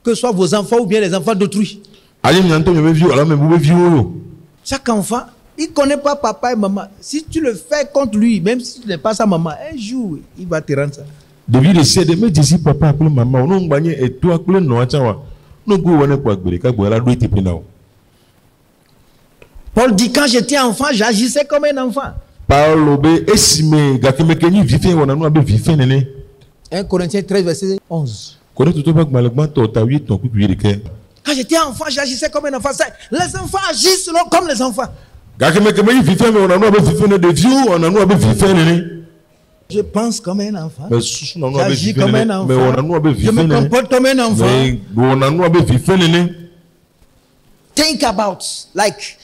Que ce soit vos enfants ou bien les enfants d'autrui. Ale miantɔ miaƒe viwo alo ame bubu viwo yo. Chaque enfant, il ne connaît pas papa et maman. Si tu le fais contre lui, même si tu n'es pas sa maman, un jour, il va te rendre ça. Ɖevi ɖe sia ɖe me dzesi papa kple mama o. Ne ŋgba nye etoa kple nɔa tsa wa. Ne go wɔ ne kpɔ agbe ɖeka gbe la ɖo eteƒe na o. Paul dit, quand j'étais enfant, j'agissais comme un enfant. Paulo be esime gake meke nyi vife wɔna nu abe vife nene. 1 Corinthiens 13, verset 11. Kɔrɔtɔtɔ ƒe agbalẽ gbãtɔ ta 8 kpukui ɖeke. Quand j'étais enfant, j'agissais comme un enfant. Les enfants agissent comme les enfants. Gake meke me nyi vife me wɔna nu abe vife ne ɖeviwo wɔna nu abe vife nene. Je pense comme un enfant. Me susu na nu abe J'agis vife comme un nene. enfant. Me wɔna nu abe Je vife me nene. comporte comme un enfant. Me wɔna nu abe vife nene. Think about, like,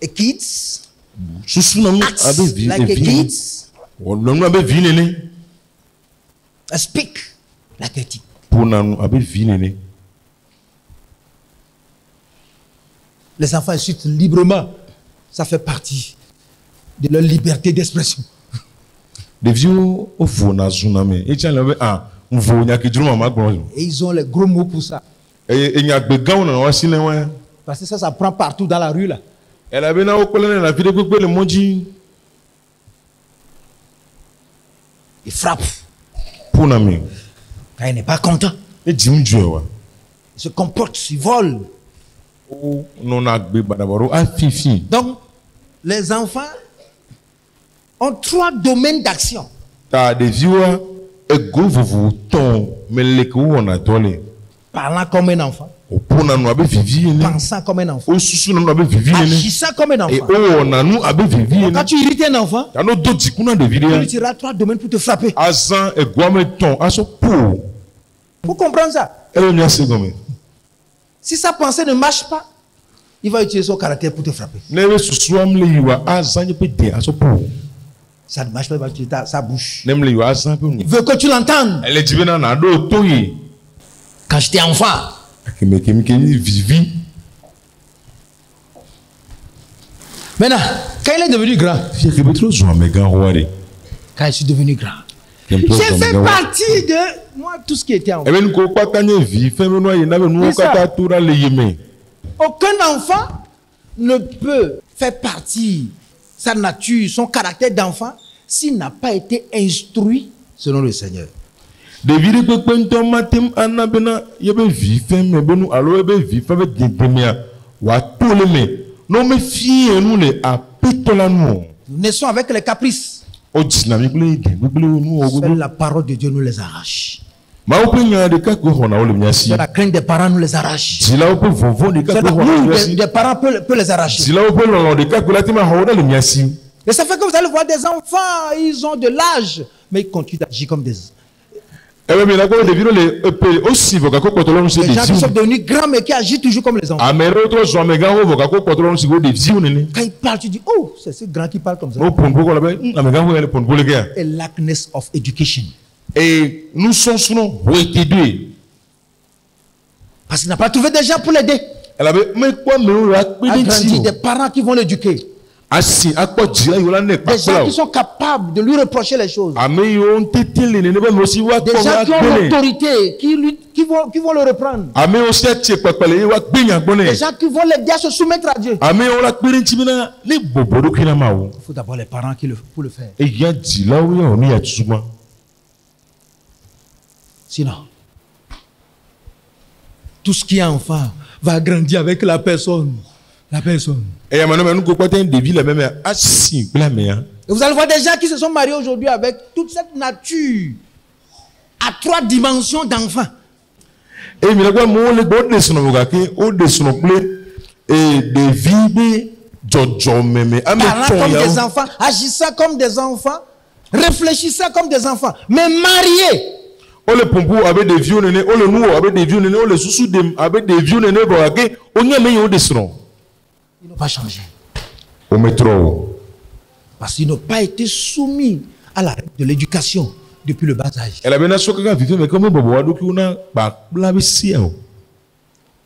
a kids, susu na nu acts abe vi like a evi kids, na nu abe vi nene speak like a kid. po na nu abe vi nene. Les enfants insultent librement. Ça fait partie de leur liberté d'expression. Devio o vo na zuna me e tchan le vo nya ke djuru mama gbon. Et ils ont les gros mots pour ça. E nya gbe gan na wa sine wa. Parce que ça prend partout dans la rue là. Elle avait na o kolene na vide gbegbe le monji. Il frappe. Po na me. Quand il n'est pas content, E jim djue wa. il se comporte, il vole. O non na gbe badabaro a fifi. Donc, les enfants ont 3 domaines d'action. Ta devio e go vovo ton me le ko wona tole. Parlant comme un enfant, O po na nu abe vivi nene. pensant comme un enfant, O susu na nu abe vivi nene. agissant comme un E enfant. o na nu abe vivi Quand nene. tu irrites un enfant, Ya no do tikuna de il video. utilisera 3 domaines pour te frapper. Azan e gwame ton aso po. Vous comprenez ça? Elle n'y a pas de Si sa pensée ne marche pas, il va utiliser son caractère pour te frapper. nebe susuam le yiwa azan ye pe de aso po. Ça ne marche pas, il va utiliser sa bouche. Nem le yiwa azan pe Il nu. veut que tu l'entendes. Elle dit bena na do toyi. Quand j'étais enfant, Akeme kemi vivi. maintenant, quand il est devenu grand, Fie ke betro zo amega hoare. quand je suis devenu grand, Kem j'ai to zo fait amega. partie de moi, tout ce qui était en E ben ko patanye vi fe me no ye na be nu C'est ça. kata tura le yeme. Aucun enfant ne peut faire partie, sa nature, son caractère d'enfant, s'il n'a pas été instruit selon le Seigneur. Devide pe pento matem anabena ye be vi fe me benu alo e be vi fe be gedemia. Wa tole me. No me fie nu le apetola nu. Nous naissons avec les caprices. O dynamique le gbegble nu o Seule gogo. la parole de Dieu nous les arrache. Ma o pe nya de ka ko hona o le miasi. Seule la crainte des parents nous les arrache. Dila o pe vovo de ka Seule ko la hona o le honte miasi. des parents peut les arracher. Dila o pe lolo de ka ko lati ma hona le miasi. Et ça fait que vous allez voir des enfants, ils ont de l'âge, mais ils continuent d'agir comme des E be mi na ko de viro le e pe o si voka ko potolo se gens de qui sont ziu. devenus grands, mais qui agissent toujours comme les enfants. Amero to zo amega ho voka ko potolo se go de ziu nene. Quand ils parlent, tu dis, oh, c'est ce grand qui parle comme ça. O pon ko la be amega ho ele pon ko le ga. A lackness of education. Et nous sommes souvent retedé. Parce qu'il n'a pas trouvé des gens pour l'aider. Elle avait mais quoi me o la pe À de grandir, ziu. des parents qui vont l'éduquer. Asi akpo dila yo la ne pa Des gens pla. qui sont capables de lui reprocher les choses. Ame yo ntete le ne be mo si wa Des ko gens wa qui ont gbele. l'autorité, qui vont le reprendre. Ame o se tie pepele wa gbenya gbone. Des gens qui vont l'aider à se soumettre à Dieu. Ame o la pere ntibina ne bobodo kina ma wo. Il faut d'abord les parents pour le faire. E ya dila o ya oni ya tsuma. Sinon, tout ce qui est enfant va grandir avec la personne. La personne. E ya mano menu ko poten de ville même asi bla me ya. Et vous allez voir des gens qui se sont mariés aujourd'hui avec toute cette nature à 3 dimensions d'enfants. E mi na kwa mo le go de sono boga ke o de sono ple e de vibe jojo meme ame Parlant ton comme ya. des enfants, agissant comme des enfants, réfléchissant comme des enfants, mais mariés. O le pompu avec des vieux nene, o le nou avec des vieux nene, o le susu dem avec des vieux nene boga ke o nya me yo de sono. Ils n'ont pas changé. O metro. Parce qu'ils n'ont pas été soumis à la règle de l'éducation depuis le bas âge. Elle avait na soka ka vive mais comme bobo wa do ki una ba bla bi si o.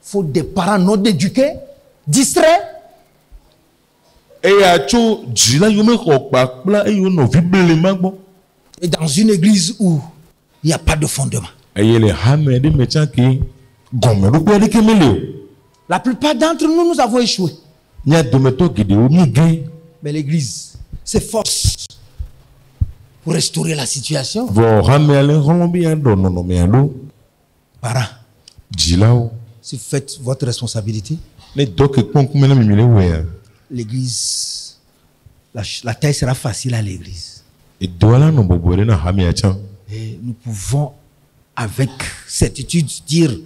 Faut des parents non éduqués, distraits, E ya cho jila yo me ko pa bla e yo no vible magbo. et dans une église où il n'y a pas de fondement. E ye le hame de mecha ki gomme do pe de ke mele. La plupart d'entre nous, nous avons échoué. Nya do meto gide o mi ge. Mais l'église s'efforce pour restaurer la situation. Vo hame ale holombi ya do no me alo. Parents, Jila o. si vous faites votre responsabilité, Ne do ke pon ku mena mi mele we ya. l'église, la taille sera facile à l'église. E do ala no bobo na hame ya chan. Et nous pouvons avec certitude dire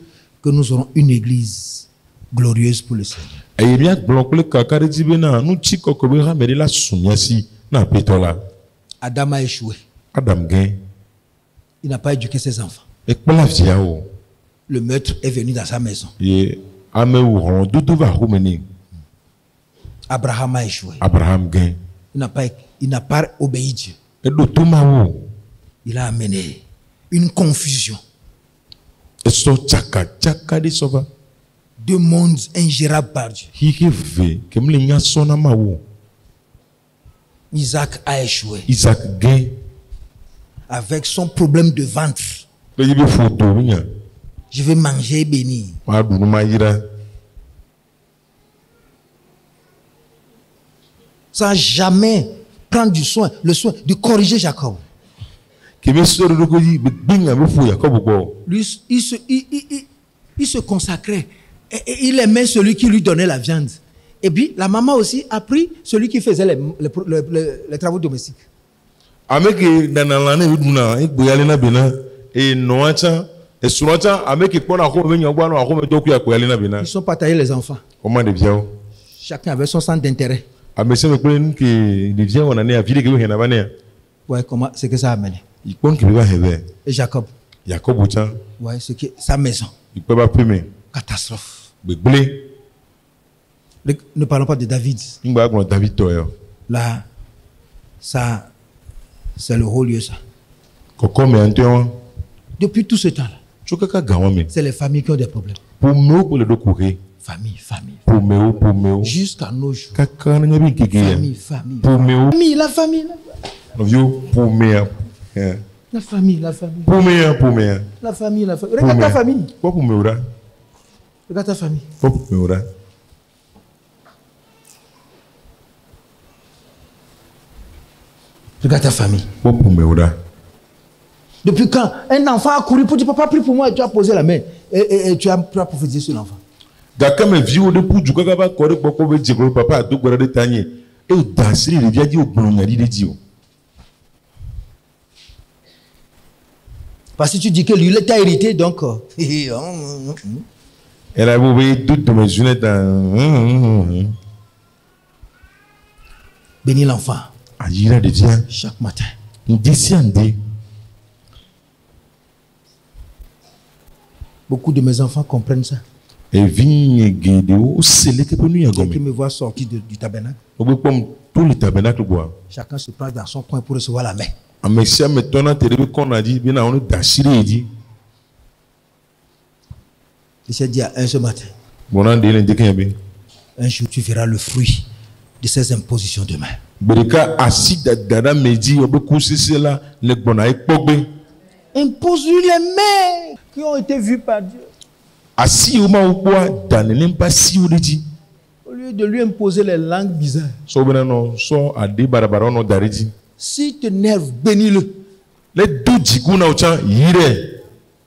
que nous aurons une église glorieuse pour le Seigneur. E ye bia blok le kakari jibe na nu chi kokobe hame de la sumiasi na petola. Adam a échoué. Adam gen. Il n'a pas éduqué ses enfants. E kpla via o. Le meurtre est venu dans sa maison. Ye ame ou ron dudu va rumeni. Abraham a échoué. Abraham gagne. Il n'a pas obéi Dieu. Et le tout maou. Il a amené une confusion. Et so tchaka de sova. Deux mondes ingérables par Dieu. Hiki ve kemle nya sona maou. Isaac a échoué. Isaac gagne. Avec son problème de ventre. Le yibe photo nya. Je vais manger et bénir. Ma dunu ma yira. Sans jamais prendre le soin de corriger Jacob. Kebe soro doko yi be binga be fo Jacob ko. Lui, il se consacrait. Et il aimait celui qui lui donnait la viande. Et puis, la maman aussi a pris celui qui faisait les travaux domestiques. Ameke danalane uduna ikboyale na bena e noacha e sunacha ameke pona ko be nyagwa no akome to ku yakboyale na bena. Ils sont partagés les enfants. Comment de bien? Chacun avait son centre d'intérêt. Amese me pren que les viens on année à ville que hena bana. Ouais, comment c'est que ça a amené? Il pon que va hebe. Et Jacob. Jacob ucha. Ouais, c'est que sa maison. Il peut pas primer. Catastrophe. Beglé. Ne parlons pas de David. Ngba ko David to yo. Là, ça, c'est le haut lieu, ça. Kokome antion. Depuis tout ce temps-là, Chokaka gawame. c'est les familles qui ont des problèmes. Pour me pour le dokourer. Famille. Pour me. Jusqu'à nos jours. Kaka na nyabi keke. Famille. Pour me. La famille. Vieux pour me. La famille. Pour me. La famille. Regarde ta famille. Quoi pour me ora? Regarde ta famille. Quoi pour me ora? Regarde ta famille. Quoi pour me ora? Depuis quand un enfant a couru pour dire papa prie pour moi et tu as posé la main et tu as prophétisé sur l'enfant. Gaka me vieux de pour du kaka ba kore boko be jiko papa a do gore de tanye. E o dasiri le viadi o gbonari de dio. Parce que tu dis que lui il t'a hérité donc. Elle a oublié toutes de mes lunettes dans. Bénis l'enfant. Ayira de Dieu. Chaque matin. Ndisiande. Beaucoup de mes enfants comprennent ça. Et vigne guédéo, c'est le que peut nous y Ceux qui me voient sortir du tabernacle. On peut comme tout le tabernacle bois. Chacun se prend dans son coin pour recevoir la main. Un monsieur maintenant télé qu'on a dit bien on est d'achiré dit. Il s'est dit à un ce matin. Bon an de l'indéquin. Un jour tu verras le fruit de ces impositions demain. Bereka assis dada medi on peut coucher cela le bon aïe pogbe. Impose-lui les mains qui ont été vues par Dieu. Assis au moins au bois dans les pas si on dit. Au lieu de lui imposer les langues bizarres. So benano so adi barabara no dariji. Si t'énerve, bénis-le. Les deux jiguna au chan yire.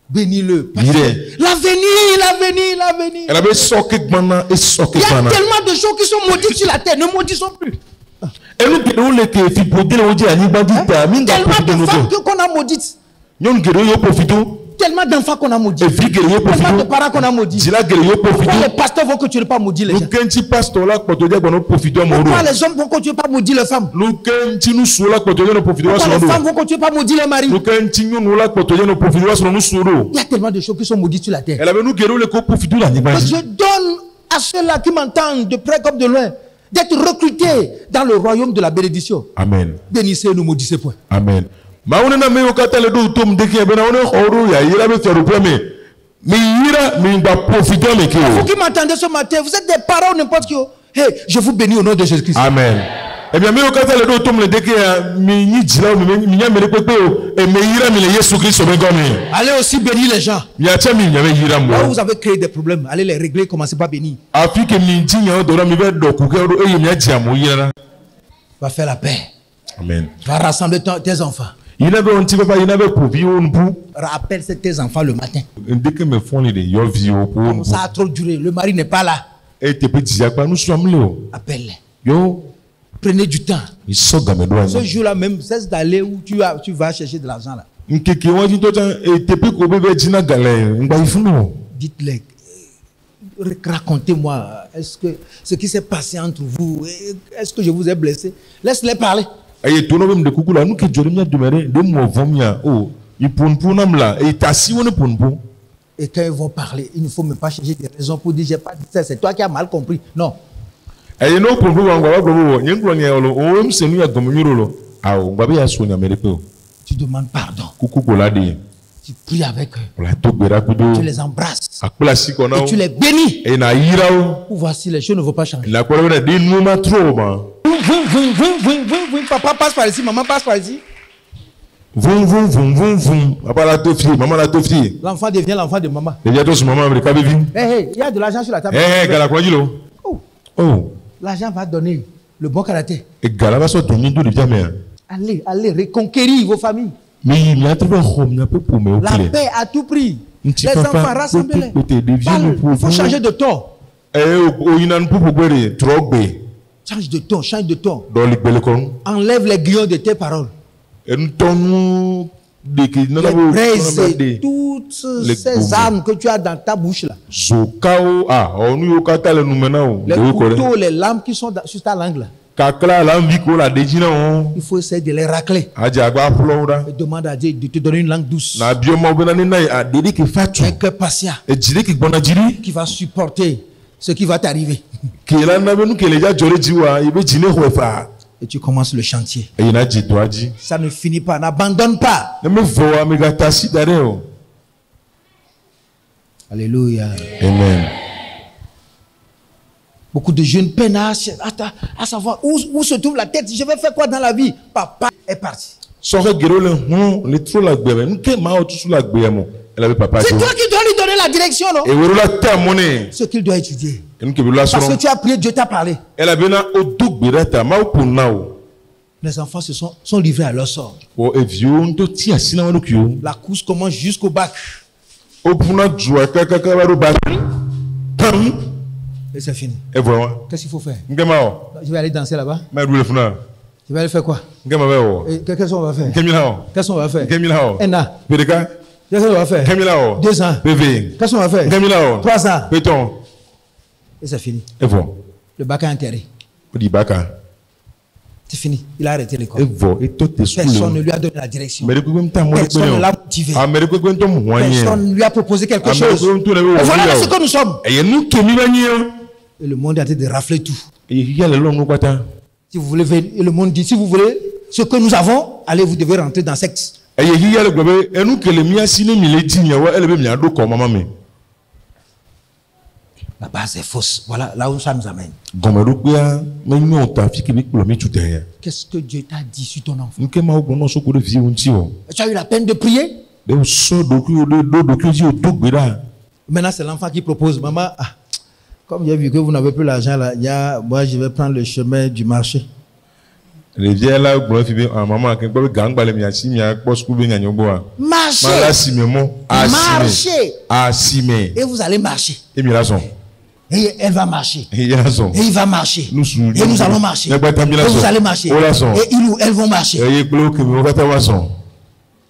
Bénis-le. Yire. L'avenir. Elle avait soké gbana et soké Il y a gbana. tellement de choses qui sont maudites sur la terre. Ne maudissons plus. Et nous qui nous les que fi poder le dit ani bandita minga Tellement de femmes profiter qu'on a maudites. nous nyon gere yo profito. Tellement d'enfants qu'on a maudits. Et vi gere yo Tellement de profito. parents qu'on a maudits. Dila gere yo Pourquoi profito. les pasteurs vont continuer pas maudire les gens? Nous kenti pastor là pour te dire qu'on profito mon Pourquoi les hommes vont continuer pas maudire les femmes? nous kenti nous sous là pour te dire nous profito Pourquoi sur les femmes nous. vont continuer pas maudire les maris? Nous kenti nous là pour te dire nous profito sur nous sur nous. Il y a tellement de choses qui sont maudites sur la terre. Elle avait nous gere le ko profito là ni Que Dieu donne à ceux-là qui m'entendent de près comme de loin d'être recrutés dans le royaume de la bénédiction. Amen. Bénissez, ne maudissez point. Amen. Ma on na me okata le do tom de ki bena on khoro ya yira be faire premier. Mais yira mais va profiter le Vous ki. qui m'entendez ce matin, vous êtes des parents n'importe qui. Hey, je vous bénis au nom de Jésus-Christ. Amen. Eh bien, mais au cas où le tom le deke mi ni dila mi nya mere pepe o e me yira mi le Yesu Christ be gomi. Allez aussi bénir les gens. Mi acha mi nya be yira mo. Là où vous avez créé des problèmes, allez les régler, commencez par bénir. Afi ke mi ji nya do mi be do ku ke do e mi acha mo yira. Va faire la paix. Amen. Va rassembler tes enfants. Il avait un petit papa, il avait pour vivre un bout. Rappelle tes enfants le matin. Dès que me font les yo vivre pour. Comme ça a trop duré. Le mari n'est pas là. Et te petit pas nous sommes là. Appelle-les. Yo. Prenez du temps. Il sort game douane. Ce jour-là même, cesse d'aller où tu vas chercher de l'argent là. Nkeke wadi to tan et te pe ko bebe dina galé. Ngba ifuno. Dites-les. Racontez-moi. Est-ce que ce qui s'est passé entre vous, est-ce que je vous ai blessé? Laisse-les parler. Aye tono bem de kukula nous ke joremia demere de mo vomia oh il punpunam là et tassi on punpun. Et quand ils vont parler, il ne faut même pas chercher des raisons pour dire j'ai pas dit ça, c'est toi qui as mal compris. Non. Et non pour vous, on va voir. N'y a rien on c'est nous à Gomunuro. Ah, on va bien soigner Américain. Tu demandes pardon. Coucou Boladi. Tu pries avec eux. Tu les embrasses. Et tu les bénis. Et na irao. Voici, les choses ne vont pas changer. La quoi on a dit nous ma trop man. Papa passe par ici, maman passe par ici. Papa la tofti, maman la tofti. L'enfant devient l'enfant de maman. Devient tous maman Américain vivi. Il y a de l'argent sur la table. Gala quoi dit lo? Oh. L'argent va donner le bon caractère. Et Gala va sortir ni tout de jamais. Allez reconquérir vos familles. Mais il y a trop de peu pour me. La paix à tout prix. Les enfants rassemblés. Il faut changer de ton. Change de ton, change de ton. Enlève les grillons de tes paroles. Les toutes ces armes que tu as dans ta bouche là. Les couteaux, les lames qui sont sur ta langue là. Il faut essayer de les racler. Et demande à Dieu de te donner une langue douce. Un cœur patient. Qui va supporter ce qui va t'arriver. Et tu commences le chantier. Ça ne finit pas. N'abandonne pas. Alléluia. Amen. Beaucoup de jeunes peinent à savoir où se trouve la tête. Je vais faire quoi dans la vie? Papa est parti. C'est toi qui dois lui donner la direction, non? Ce qu'il doit étudier. Parce que tu as prié, Dieu t'a parlé. Les enfants sont livrés à leur sort. La course commence jusqu'au bac. Et c'est fini. Qu'est-ce qu'il faut faire? Je vais aller danser là-bas. Je vais aller faire quoi? Qu'est-ce qu'on va faire? Qu'est-ce qu'on va faire? Un an. Qu'est-ce qu'on va faire? 2 ans. Qu'est-ce qu'on va faire? 3 ans. Et c'est fini. Le bac est enterré. C'est fini. Il a arrêté l'école. Personne ne lui a donné la direction. Personne ne l'a motivé. Personne ne lui a proposé quelque chose. Et voilà ce que nous sommes. Et le monde est en train de rafler tout. Si vous voulez, et le monde dit, si vous voulez ce que nous avons, allez, vous devez rentrer dans secte. La base est fausse. Voilà là où ça nous amène. Qu'est-ce que Dieu t'a dit sur ton enfant? Tu as eu la peine de prier? Maintenant, c'est l'enfant qui propose. Maman, comme j'ai vu que vous n'avez plus l'argent là, moi je vais prendre le chemin du marché. Marchez. Marchez. Et vous allez marcher. Et elle va marcher. Et il va marcher. Et nous allons marcher. Et vous allez marcher. Et ils ou elles vont marcher.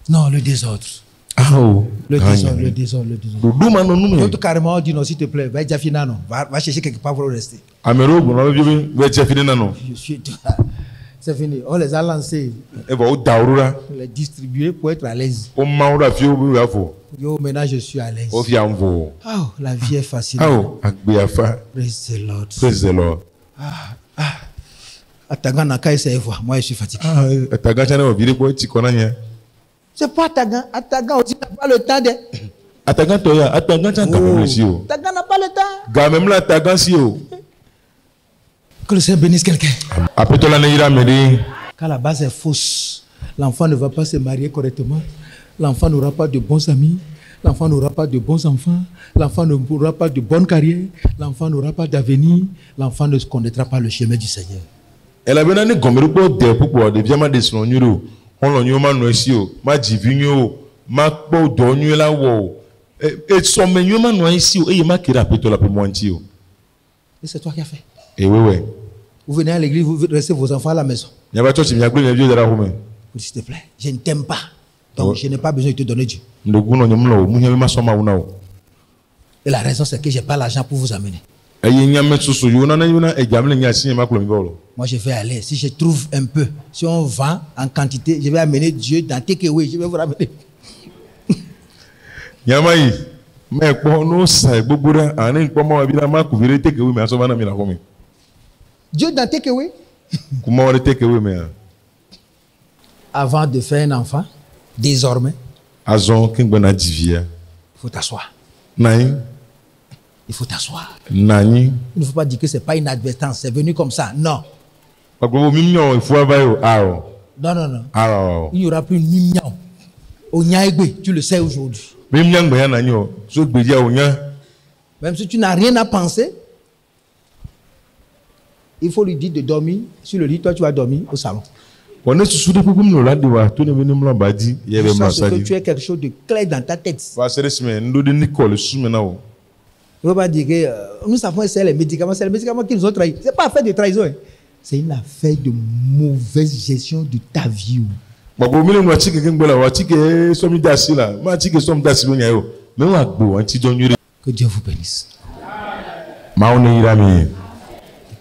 Non, le désordre. Le désordre. L'autre carrément dit non, s'il te plaît, va Jafina, non. Va chercher quelque part pour rester. C'est fini. On les a lancés. Les distribuer pour être à l'aise. Yo, maintenant je suis à l'aise. Oh, la vie est facile. Praise the Lord. Atagan n'a qu'à essayer voir. Moi, je suis fatigué. C'est pas Atagan. Atagan aussi n'a pas le temps de. Atagan n'a pas le temps. Que le Seigneur bénisse quelqu'un. Quand la base est fausse, l'enfant ne va pas se marier correctement. L'enfant n'aura pas de bons amis. L'enfant n'aura pas de bons enfants. L'enfant n'aura pas de bonne carrière. L'enfant n'aura pas d'avenir. L'enfant ne connaîtra pas le chemin du Seigneur. Et c'est toi qui as fait. Vous venez à l'église, vous restez vos enfants à la maison. S'il te plaît, je ne t'aime pas. Donc je n'ai pas besoin de te donner Dieu. Et la raison c'est que je n'ai pas l'argent pour vous amener. Moi je vais aller. Si je trouve un peu, si on vend en quantité, je vais amener Dieu dans takeaway. Je vais vous ramener. Dieu dans Takeaway. Comment on était que oui, mais. Avant de faire un enfant, désormais, Azon, qui est divia. il faut t'asseoir. Nani. Il faut t'asseoir. Nani. Il ne faut pas dire que ce n'est pas une advertence, c'est venu comme ça. Non. Il faut avoir. Non, non, non. Alors. Il n'y aura plus une mignon. Au Nyaïgbe, tu le sais aujourd'hui. Même si tu n'as rien à penser, il faut lui dire de dormir sur le lit. Toi, tu vas dormir au salon. On est sous le coup comme nous là, tout le monde m'a dit. Il y avait que tu as quelque chose de clair dans ta tête. Il ne faut pas dire que nous savons que c'est les médicaments qui nous ont trahis. Ce n'est pas affaire de trahison. Hein. C'est une affaire de mauvaise gestion de ta vie. Que Dieu vous bénisse. Et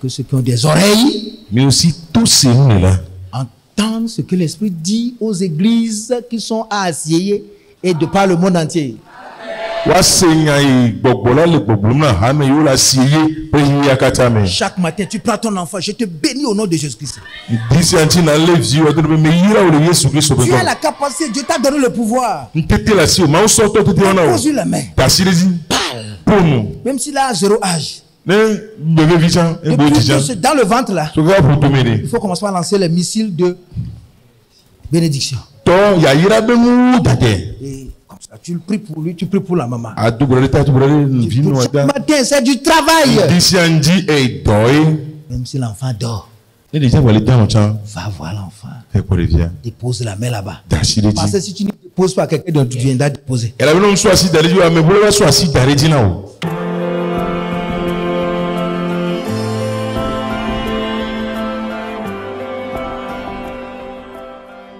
que ceux qui ont des oreilles, mais aussi tous ces gens-là, entendent ce que l'Esprit dit aux églises qui sont à Asieye et de par le monde entier. Chaque matin, tu prends ton enfant, je te bénis au nom de Jésus-Christ. Tu as la capacité, Dieu t'a donné le pouvoir. Pose-lui la main. Parle. Même s'il a 0 âge. Depuis dans le ventre là, il faut commencer à lancer les missiles de bénédiction. Et comme ça, tu pries pour lui, tu pries pour la maman. Ce matin, c'est du travail. Même si l'enfant dort, va voir l'enfant. Dépose la main là-bas. Parce que si tu ne déposes pas, quelqu'un d'autre viendra déposer.